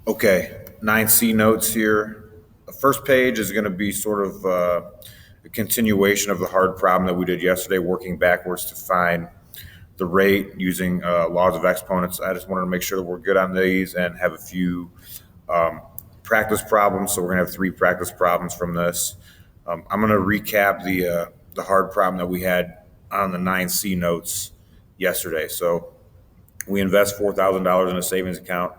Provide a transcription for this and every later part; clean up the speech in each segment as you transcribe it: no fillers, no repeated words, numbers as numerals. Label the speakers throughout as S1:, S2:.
S1: Okay, 9C notes here. The first page is going to be sort of a continuation of the hard problem that we did yesterday, working backwards to find the rate using laws of exponents. I just wanted to make sure that we're good on these and have a few practice problems. So we're going to have 3 practice problems from this. I'm going to recap the hard problem that we had on the 9C notes yesterday. So we invest $4,000 in a savings account.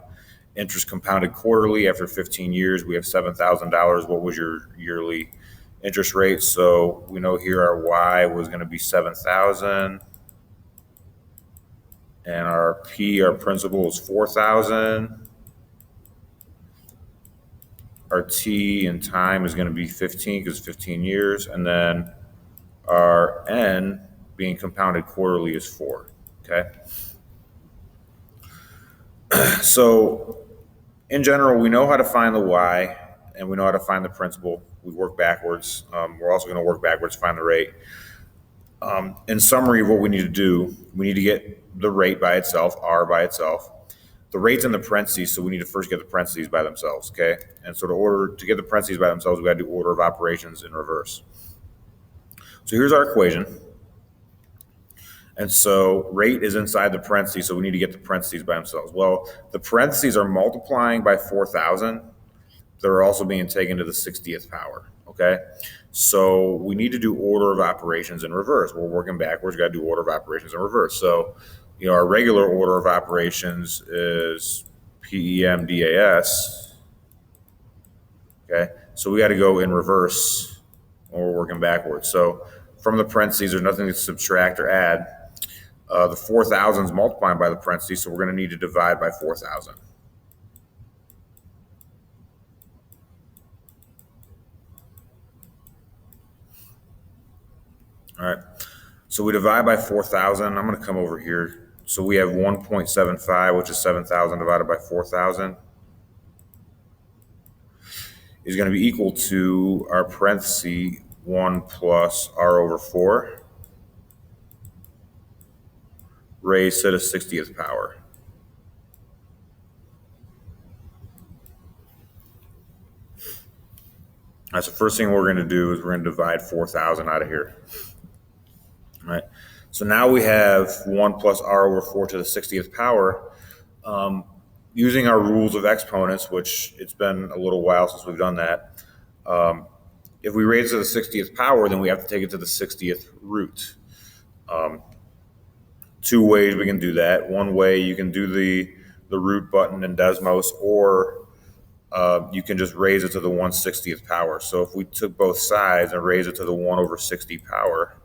S1: Interest compounded quarterly after 15 years. We have $7,000. What was your yearly interest rate? So we know here our Y was going to be 7,000. And our P, our principal, is 4,000. Our T in time is going to be 15 because 15 years. And then our N being compounded quarterly is 4. Okay. So in general, we know how to find the Y and we know how to find the principal. We work backwards. We're also going to work backwards to find the rate. In summary of what we need to do, we need to get the rate by itself, R by itself. The rate's in the parentheses, so we need to first get the parentheses by themselves, okay? And so to get the parentheses by themselves, we got to do order of operations in reverse. So here's our equation. And so rate is inside the parentheses, so we need to get the parentheses by themselves. Well, the parentheses are multiplying by 4,000. They're also being taken to the 60th power, okay? So we need to do order of operations in reverse. We're working backwards, we got to do order of operations in reverse. So, our regular order of operations is PEMDAS, okay? So we got to go in reverse when we're working backwards. So from the parentheses, there's nothing to subtract or add. The 4,000 is multiplying by the parentheses, so we're going to need to divide by 4,000. All right, so we divide by 4,000. I'm going to come over here. So we have 1.75, which is 7,000 divided by 4,000, is going to be equal to our parenthesis 1 plus R over 4 raised to the 60th power. All right, so first thing we're going to do is we're going to divide 4,000 out of here. All right, so now we have 1 plus R over 4 to the 60th power. Using our rules of exponents, which it's been a little while since we've done that, if we raise it to the 60th power, then we have to take it to the 60th root. 2 ways we can do that. One way, you can do the root button in Desmos, or you can just raise it to the 1/60th power. So if we took both sides and raise it to the 1 over 60 power,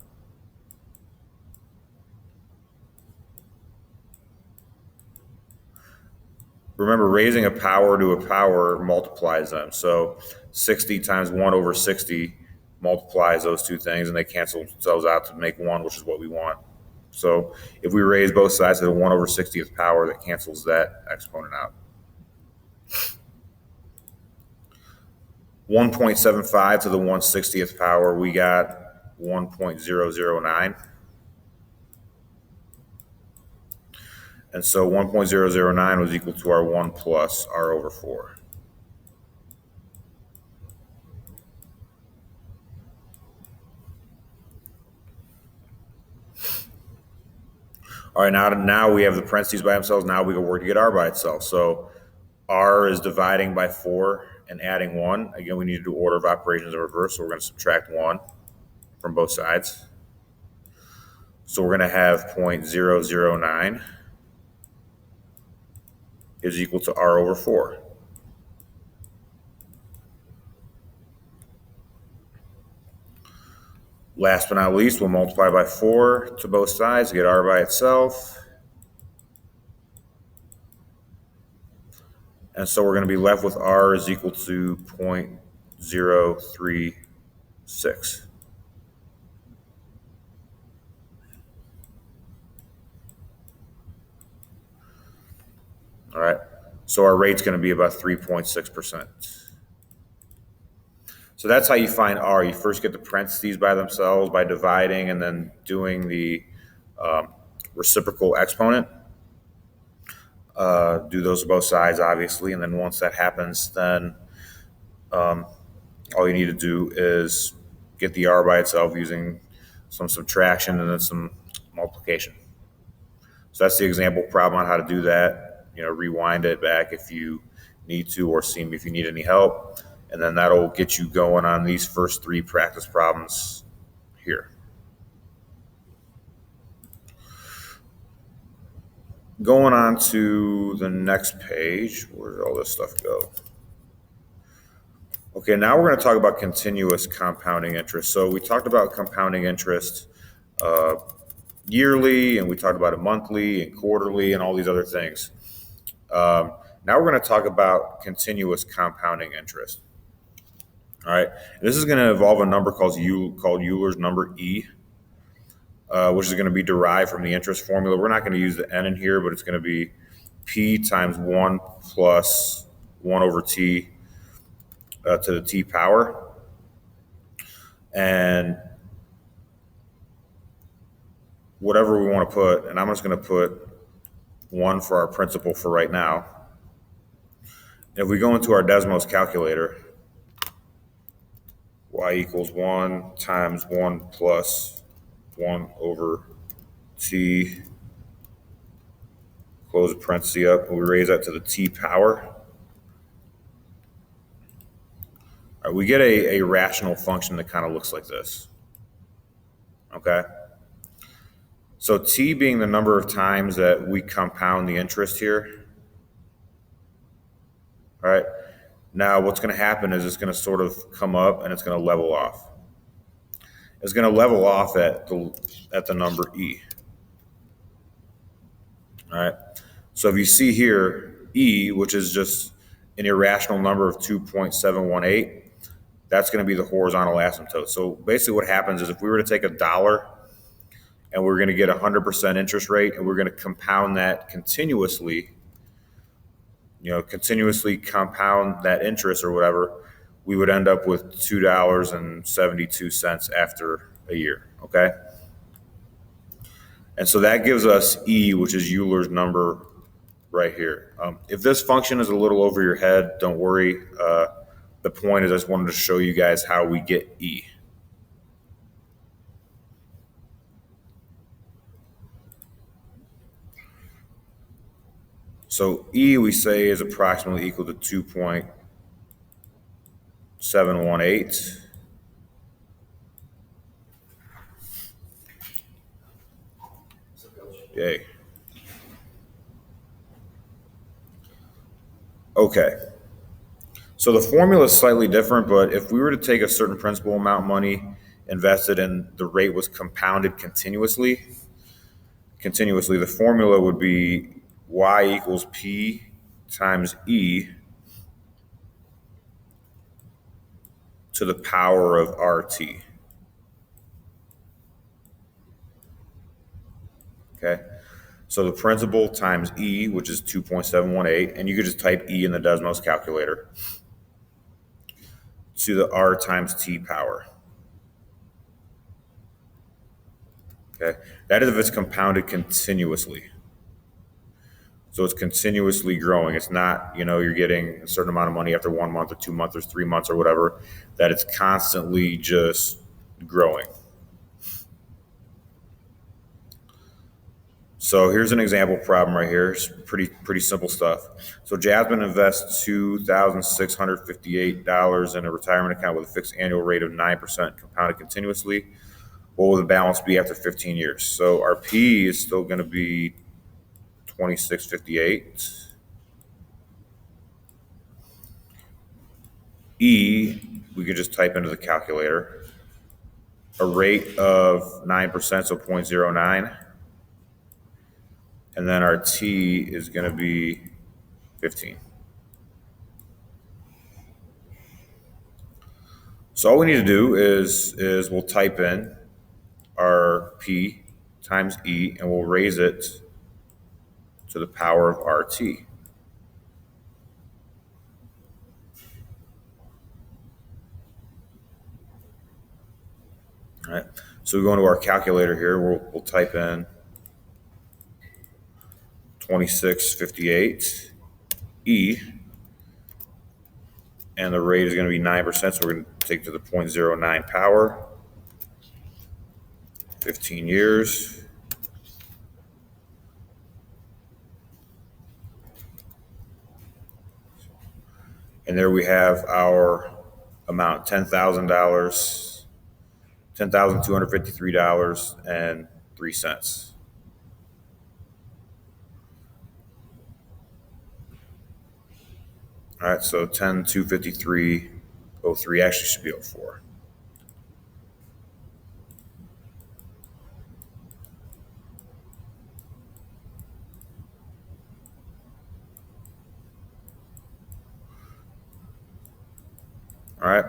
S1: remember, raising a power to a power multiplies them. So 60 times 1 over 60 multiplies those two things, and they cancel themselves out to make 1, which is what we want. So if we raise both sides to the 1 over 60th power, that cancels that exponent out. 1.75 to the 1/60th power, we got 1.009. And so 1.009 was equal to our 1 plus R over 4. All right, now we have the parentheses by themselves. Now we can work to get R by itself. So R is dividing by 4 and adding 1. Again, we need to do order of operations in reverse, so we're going to subtract 1 from both sides. So we're going to have 0.009 is equal to R over 4. Last but not least, we'll multiply by 4 to both sides to get R by itself. And so we're going to be left with R is equal to 0.036. All right, so our rate's going to be about 3.6%. So that's how you find R. You first get the parentheses by themselves by dividing and then doing the reciprocal exponent. Do those to both sides, obviously, and then once that happens, then all you need to do is get the r by itself using some subtraction and then some multiplication. So that's the example problem on how to do that. Rewind it back if you need to, or see me if you need any help. And then that'll get you going on these first three practice problems here. Going on to the next page, where did all this stuff go? Okay, now we're going to talk about continuous compounding interest. So we talked about compounding interest yearly, and we talked about it monthly and quarterly and all these other things. Now we're going to talk about continuous compounding interest. All right, this is going to involve a number called Euler's number E, which is going to be derived from the interest formula. We're not going to use the n in here, but it's going to be P times 1 plus 1 over T to the T power. And whatever we want to put, and I'm just going to put 1 for our principal for right now. If we go into our Desmos calculator, y equals 1 times 1 plus 1 over T, close the parenthesis up, and we raise that to the T power. All right, we get a rational function that kind of looks like this. Okay? So T being the number of times that we compound the interest here. All right? Now what's going to happen is it's going to sort of come up and it's going to level off. It's going to level off at the number E. All right? So if you see here, E, which is just an irrational number of 2.718, that's going to be the horizontal asymptote. So basically what happens is if we were to take $1 and we're going to get 100% interest rate and we're going to compound that continuously, continuously compound that interest or whatever, we would end up with $2.72 after a year, okay? And so that gives us E, which is Euler's number right here. If this function is a little over your head, don't worry. The point is I just wanted to show you guys how we get E. So E, we say, is approximately equal to 2.718. Yay. Okay. So the formula is slightly different, but if we were to take a certain principal amount of money invested and the rate was compounded continuously, the formula would be y equals P times E to the power of RT. Okay, so the principal times E, which is 2.718, and you could just type E in the Desmos calculator, to the R times T power. Okay, that is if it's compounded continuously. So it's continuously growing. It's not, you're getting a certain amount of money after 1 month or 2 months or 3 months or whatever, that it's constantly just growing. So here's an example problem right here. It's pretty simple stuff. So Jasmine invests $2,658 in a retirement account with a fixed annual rate of 9% compounded continuously. What will the balance be after 15 years? So our P is still going to be 2658. E, we could just type into the calculator. A rate of 9%, so 0.09. And then our T is going to be 15. So all we need to do is we'll type in our P times E and we'll raise it to the power of RT. All right. So we go into our calculator here. We'll type in 2658. E, and the rate is going to be 9%, so we're going to take to the 0.09 power, 15 years. And there we have our amount, $10,000, $10,253.03. All right, so 10,253.03 actually should be 04. All right.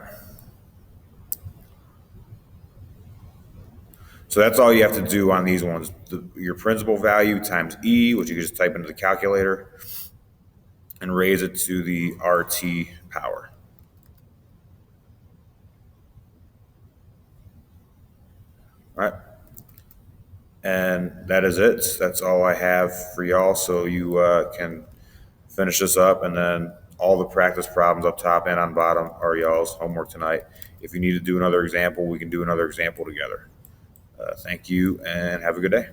S1: So that's all you have to do on these ones. Your principal value times E, which you can just type into the calculator, and raise it to the RT power. All right. And that is it. That's all I have for y'all. So you can finish this up, and then all the practice problems up top and on bottom are y'all's homework tonight. If you need to do another example, we can do another example together. Thank you and have a good day.